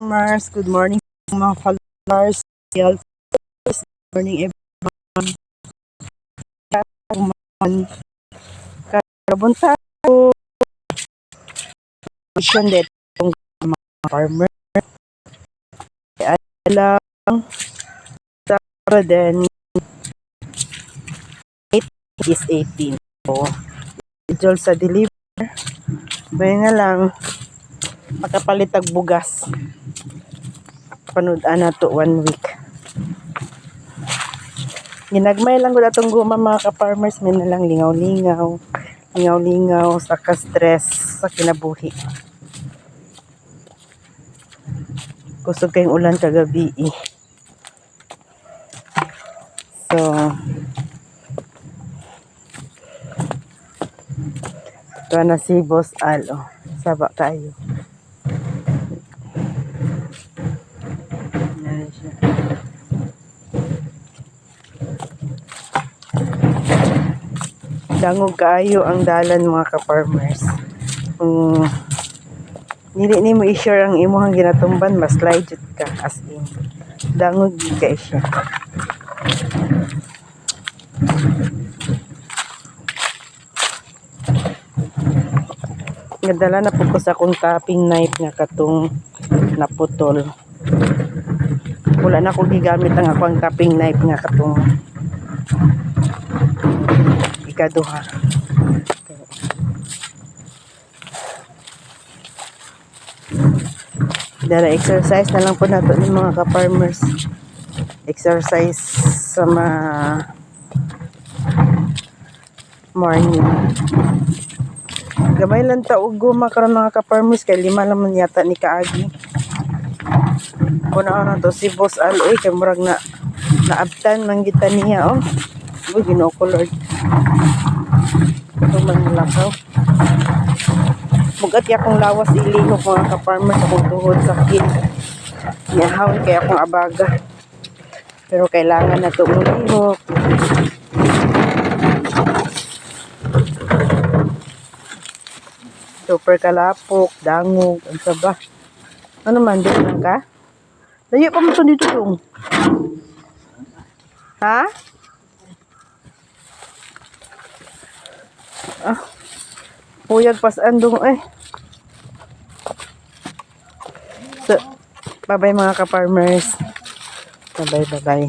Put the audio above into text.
Mars, good morning mga followers. Good morning everyone. Karabunta ko mission det mga farmer. Alam sa then 8 is 18. So, schedule sa deliver. May nga lang makapalitag bugas. Panudan na to 1 week. Ginagmay lang ko atong guma mga ka-farmers, may na lang lingaw-lingaw sa ka-stress sa kinabuhi. Kusog kayong ulan kagabi So ito na si Boss Al, saba tayo. Yan siya. Dangog kaayo ang dalan mga ka-farmers. Dili ni mo i-share ang imuhang ginatumban, mas slide jud ka as in. Dangog kay siya. Nadala na po ko sa akong tapping knife nga katong naputol. Wala na akong gigamit ang akong tapping knife nga katong ikaduha. Dala exercise na lang po nato ni mga ka-farmers. Exercise sa morning. Gamay lang taog guma karon mga ka-farmers kay 5 naman yata ni kaagi. Kuna na to si Boss Al kay murag na naabtan man kita niya Uy, Ginoo ko Lord. Ito man lakaw. Mugat ya akong lawas ilihok mga ka-farmers akong tuhod sakit. Nihawon kay akong abaga. Pero kailangan na ito ulihok. Super kalapok, dangog, ang saba. Ano man, doon lang ka? Layo pa mo ito dito dong. Ha? Puyag pasan dong So, bye-bye mga ka-farmers. Bye-bye.